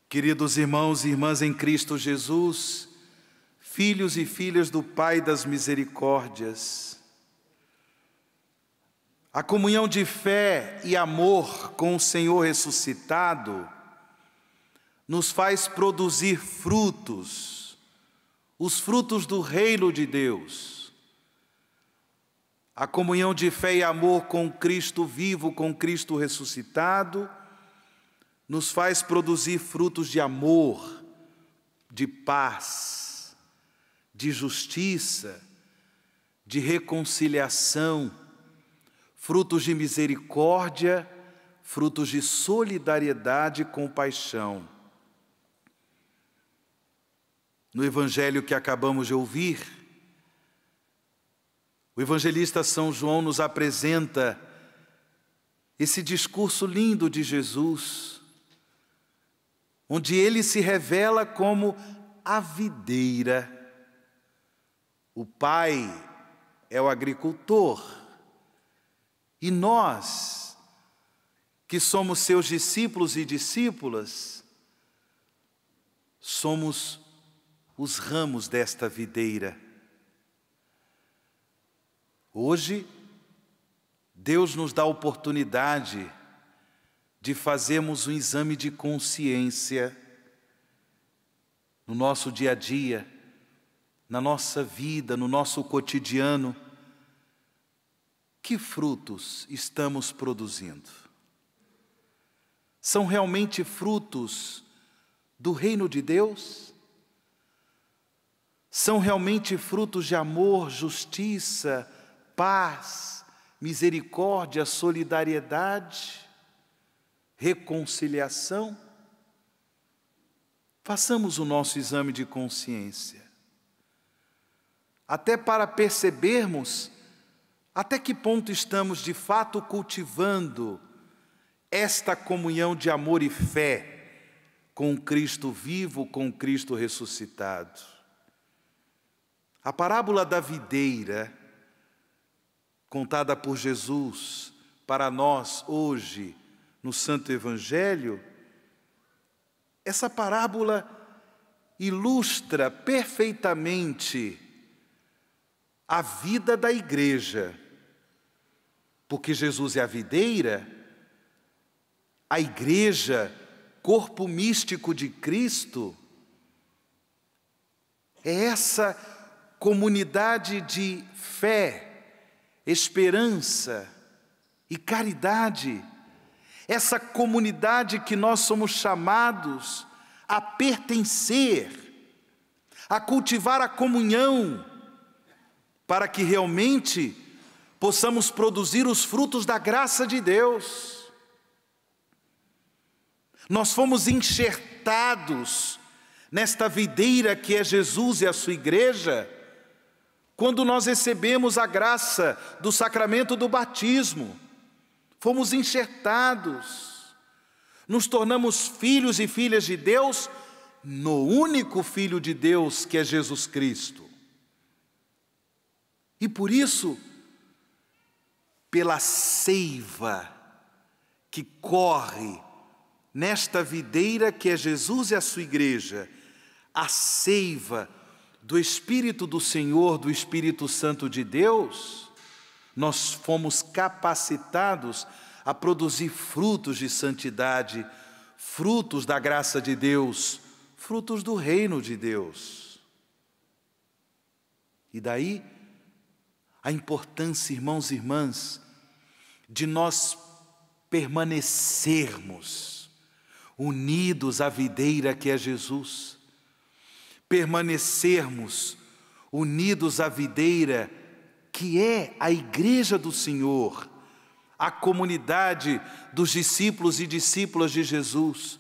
Queridos irmãos e irmãs em Cristo Jesus, filhos e filhas do Pai das Misericórdias, a comunhão de fé e amor com o Senhor ressuscitado nos faz produzir frutos, os frutos do reino de Deus. A comunhão de fé e amor com Cristo vivo, com Cristo ressuscitado, nos faz produzir frutos de amor, de paz, de justiça, de reconciliação, frutos de misericórdia, frutos de solidariedade e compaixão. No evangelho que acabamos de ouvir, o evangelista São João nos apresenta esse discurso lindo de Jesus, onde ele se revela como a videira. O Pai é o agricultor e nós, que somos seus discípulos e discípulas, somos os ramos desta videira. Hoje, Deus nos dá a oportunidade de fazermos um exame de consciência no nosso dia a dia, na nossa vida, no nosso cotidiano. Que frutos estamos produzindo? São realmente frutos do reino de Deus? São realmente frutos de amor, justiça, paz, misericórdia, solidariedade, reconciliação? Façamos o nosso exame de consciência, até para percebermos até que ponto estamos de fato cultivando esta comunhão de amor e fé com Cristo vivo, com Cristo ressuscitado. A parábola da videira, contada por Jesus para nós hoje no Santo Evangelho, essa parábola ilustra perfeitamente a vida da igreja, porque Jesus é a videira, a igreja, corpo místico de Cristo, é essa comunidade de fé, esperança e caridade, essa comunidade que nós somos chamados a pertencer, a cultivar a comunhão, para que realmente possamos produzir os frutos da graça de Deus. Nós fomos enxertados nesta videira que é Jesus e a sua igreja, quando nós recebemos a graça do sacramento do batismo. Fomos enxertados, nos tornamos filhos e filhas de Deus no único Filho de Deus que é Jesus Cristo. E por isso, pela seiva que corre nesta videira que é Jesus e a sua igreja, a seiva do Espírito do Senhor, do Espírito Santo de Deus, nós fomos capacitados a produzir frutos de santidade, frutos da graça de Deus, frutos do reino de Deus. E daí a importância, irmãos e irmãs, de nós permanecermos unidos à videira que é Jesus, permanecermos unidos à videira que é a igreja do Senhor, a comunidade dos discípulos e discípulas de Jesus,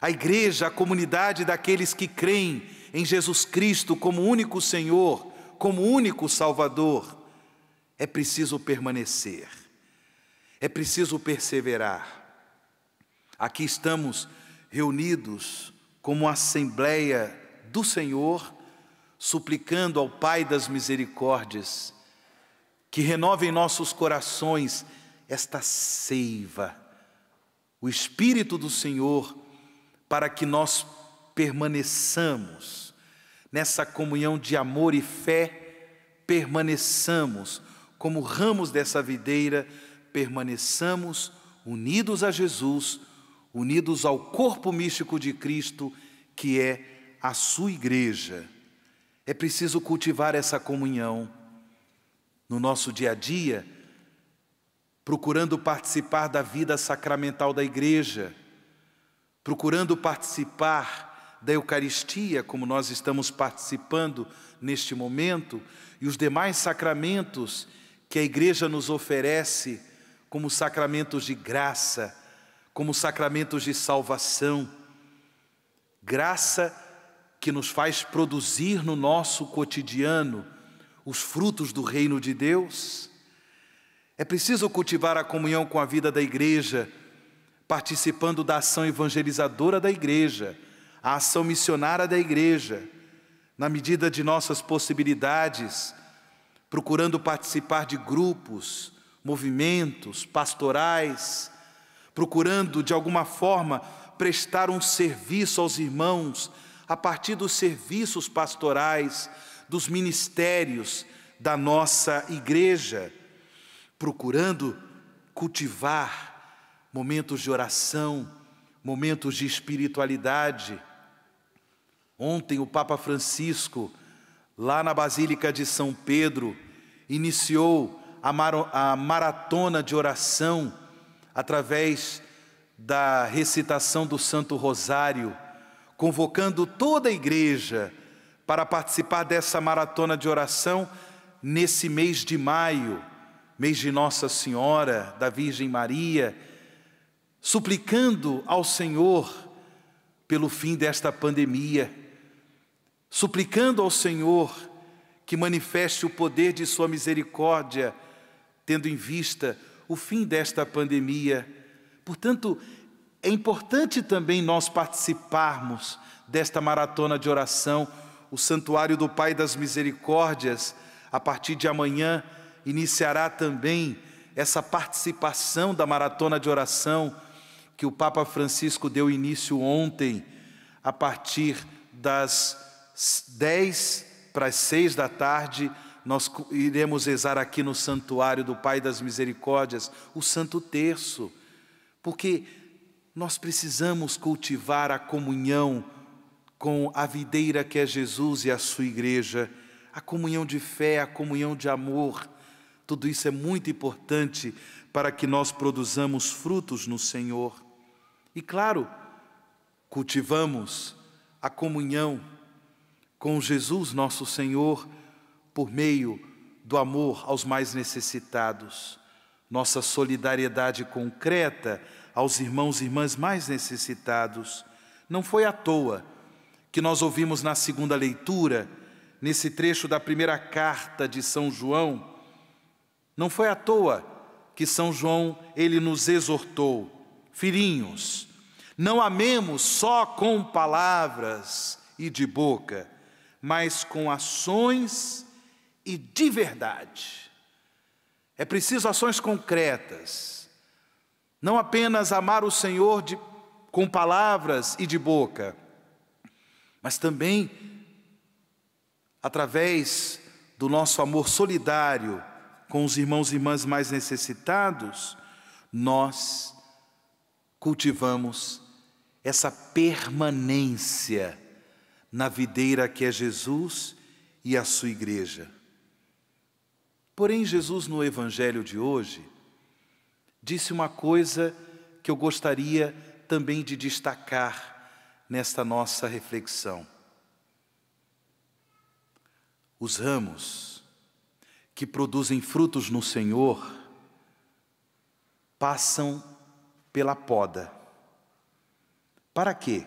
a igreja, a comunidade daqueles que creem em Jesus Cristo como único Senhor, como único Salvador. É preciso permanecer, é preciso perseverar. Aqui estamos reunidos como Assembleia do Senhor, suplicando ao Pai das Misericórdias que renove em nossos corações esta seiva, o Espírito do Senhor, para que nós permaneçamos nessa comunhão de amor e fé, permaneçamos como ramos dessa videira, permaneçamos unidos a Jesus, unidos ao corpo místico de Cristo, que é a sua igreja. É preciso cultivar essa comunhão no nosso dia a dia, procurando participar da vida sacramental da igreja, procurando participar da Eucaristia, como nós estamos participando neste momento, e os demais sacramentos que a igreja nos oferece, como sacramentos de graça, como sacramentos de salvação. Graça que nos faz produzir no nosso cotidiano os frutos do reino de Deus. É preciso cultivar a comunhão com a vida da igreja, participando da ação evangelizadora da igreja, a ação missionária da igreja, na medida de nossas possibilidades, procurando participar de grupos, movimentos, pastorais, procurando de alguma forma prestar um serviço aos irmãos a partir dos serviços pastorais, dos ministérios da nossa igreja, procurando cultivar momentos de oração, momentos de espiritualidade. Ontem o Papa Francisco, lá na Basílica de São Pedro, iniciou a maratona de oração através da recitação do Santo Rosário, convocando toda a igreja para participar dessa maratona de oração nesse mês de maio, mês de Nossa Senhora, da Virgem Maria, suplicando ao Senhor pelo fim desta pandemia, suplicando ao Senhor que manifeste o poder de sua misericórdia, tendo em vista o fim desta pandemia. Portanto, é importante também nós participarmos desta maratona de oração. O Santuário do Pai das Misericórdias, a partir de amanhã, iniciará também essa participação da maratona de oração que o Papa Francisco deu início ontem, a partir das 5:50 da tarde, nós iremos rezar aqui no Santuário do Pai das Misericórdias o Santo Terço, porque nós precisamos cultivar a comunhão com a videira que é Jesus e a sua igreja, a comunhão de fé, a comunhão de amor. Tudo isso é muito importante para que nós produzamos frutos no Senhor. E claro, cultivamos a comunhão com Jesus, nosso Senhor, por meio do amor aos mais necessitados, nossa solidariedade concreta aos irmãos e irmãs mais necessitados. Não foi à toa que nós ouvimos na segunda leitura, nesse trecho da primeira carta de São João, não foi à toa que São João, ele nos exortou: filhinhos, não amemos só com palavras e de boca, mas com ações e de verdade. É preciso ações concretas, não apenas amar o Senhor com palavras e de boca, mas também através do nosso amor solidário com os irmãos e irmãs mais necessitados, nós cultivamos essa permanência na videira que é Jesus e a sua igreja. Porém, Jesus, no Evangelho de hoje, disse uma coisa que eu gostaria também de destacar nesta nossa reflexão. Os ramos que produzem frutos no Senhor passam pela poda. Para quê?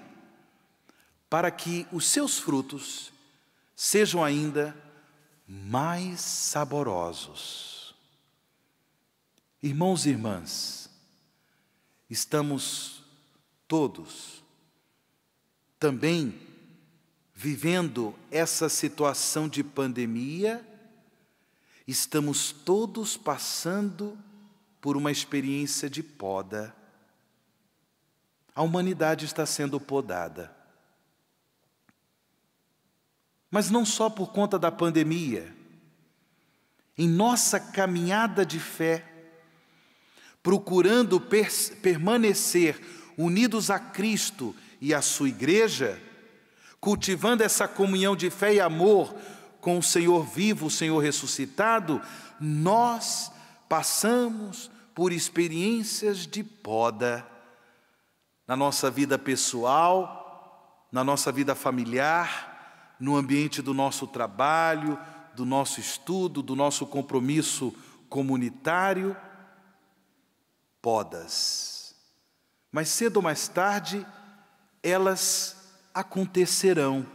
Para que os seus frutos sejam ainda mais saborosos. Irmãos e irmãs, estamos todos também vivendo essa situação de pandemia, estamos todos passando por uma experiência de poda. A humanidade está sendo podada. Mas não só por conta da pandemia. Em nossa caminhada de fé, procurando permanecer unidos a Cristo e à sua igreja, cultivando essa comunhão de fé e amor com o Senhor vivo, o Senhor ressuscitado, nós passamos por experiências de poda na nossa vida pessoal, na nossa vida familiar, no ambiente do nosso trabalho, do nosso estudo, do nosso compromisso comunitário. Podas. Mas cedo ou mais tarde, elas acontecerão.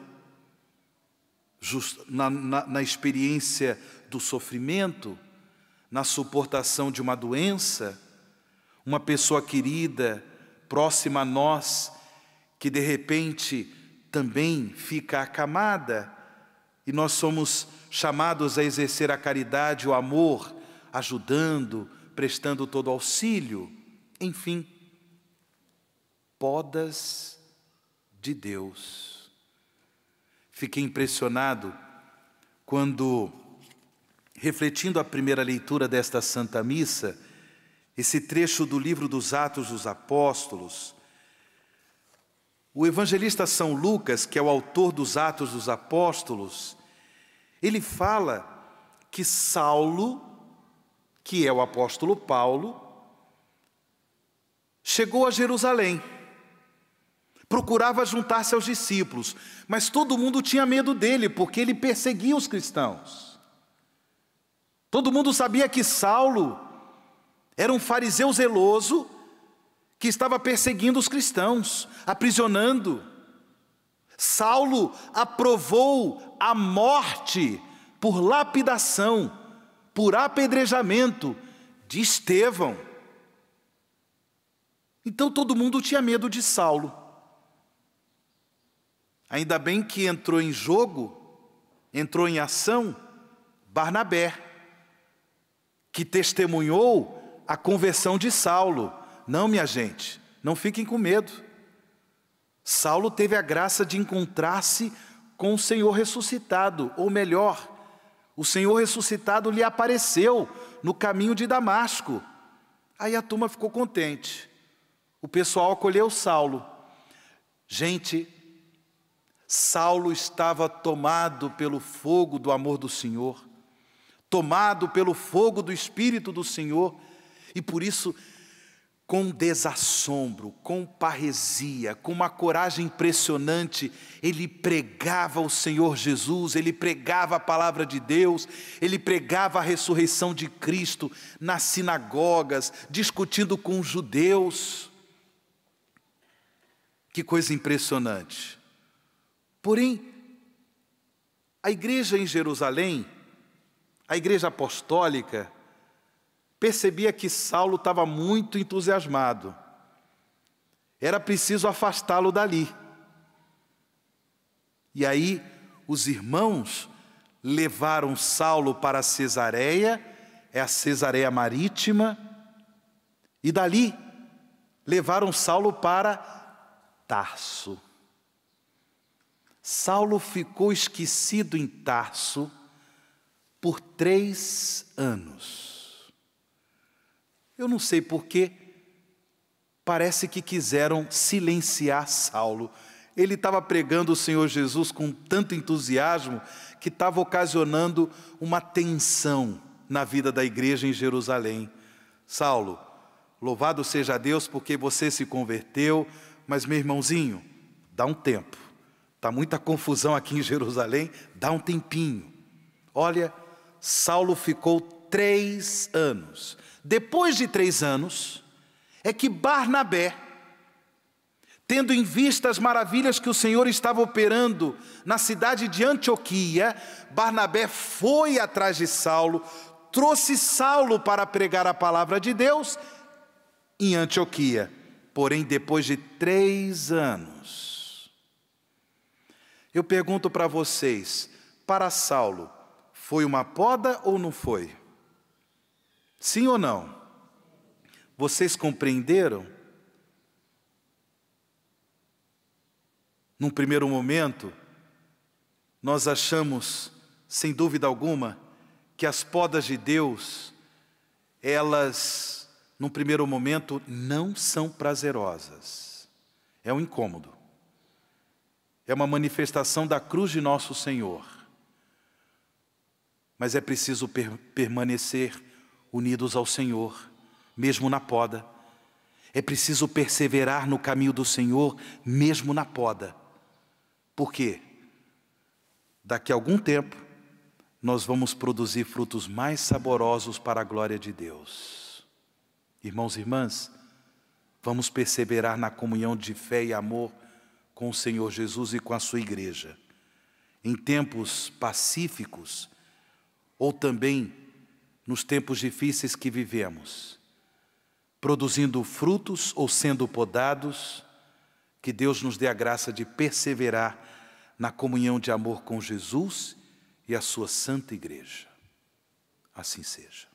Na experiência do sofrimento, na suportação de uma doença, uma pessoa querida, próxima a nós, que de repente também fica acamada, e nós somos chamados a exercer a caridade, o amor, ajudando, prestando todo auxílio, enfim, podas de Deus. Fiquei impressionado quando, refletindo a primeira leitura desta Santa Missa, esse trecho do livro dos Atos dos Apóstolos, o evangelista São Lucas, que é o autor dos Atos dos Apóstolos, ele fala que Saulo, que é o apóstolo Paulo, chegou a Jerusalém, procurava juntar-se aos discípulos, mas todo mundo tinha medo dele, porque ele perseguia os cristãos. Todo mundo sabia que Saulo era um fariseu zeloso, que estava perseguindo os cristãos, aprisionando. Saulo aprovou a morte por lapidação, por apedrejamento de Estevão. Então todo mundo tinha medo de Saulo. Ainda bem que entrou em jogo, entrou em ação, Barnabé, que testemunhou a conversão de Saulo. Não, minha gente, não fiquem com medo. Saulo teve a graça de encontrar-se com o Senhor ressuscitado, ou melhor, o Senhor ressuscitado lhe apareceu no caminho de Damasco. Aí a turma ficou contente. O pessoal acolheu Saulo. Gente, Saulo estava tomado pelo fogo do amor do Senhor, tomado pelo fogo do Espírito do Senhor, e por isso, com desassombro, com parresia, com uma coragem impressionante, ele pregava o Senhor Jesus, ele pregava a palavra de Deus, ele pregava a ressurreição de Cristo nas sinagogas, discutindo com os judeus. Que coisa impressionante. Porém, a igreja em Jerusalém, a igreja apostólica, percebia que Saulo estava muito entusiasmado. Era preciso afastá-lo dali. E aí, os irmãos levaram Saulo para Cesareia, é a Cesareia Marítima, e dali levaram Saulo para Tarso. Saulo ficou esquecido em Tarso por 3 anos. Eu não sei porquê, parece que quiseram silenciar Saulo. Ele estava pregando o Senhor Jesus com tanto entusiasmo que estava ocasionando uma tensão na vida da igreja em Jerusalém. Saulo, louvado seja Deus porque você se converteu, mas meu irmãozinho, dá um tempo. Está muita confusão aqui em Jerusalém, dá um tempinho. Olha, Saulo ficou 3 anos. Depois de 3 anos, é que Barnabé, tendo em vista as maravilhas que o Senhor estava operando na cidade de Antioquia, Barnabé foi atrás de Saulo, trouxe Saulo para pregar a palavra de Deus em Antioquia. Porém, depois de 3 anos, eu pergunto para vocês, para Saulo, foi uma poda ou não foi? Sim ou não? Vocês compreenderam? Num primeiro momento, nós achamos, sem dúvida alguma, que as podas de Deus, elas, num primeiro momento, não são prazerosas. É um incômodo. É uma manifestação da cruz de nosso Senhor. Mas é preciso permanecer unidos ao Senhor, mesmo na poda. É preciso perseverar no caminho do Senhor, mesmo na poda. Por quê? Daqui a algum tempo, nós vamos produzir frutos mais saborosos para a glória de Deus. Irmãos e irmãs, vamos perseverar na comunhão de fé e amor com o Senhor Jesus e com a sua igreja. Em tempos pacíficos, ou também nos tempos difíceis que vivemos, produzindo frutos ou sendo podados, que Deus nos dê a graça de perseverar na comunhão de amor com Jesus e a sua santa igreja. Assim seja.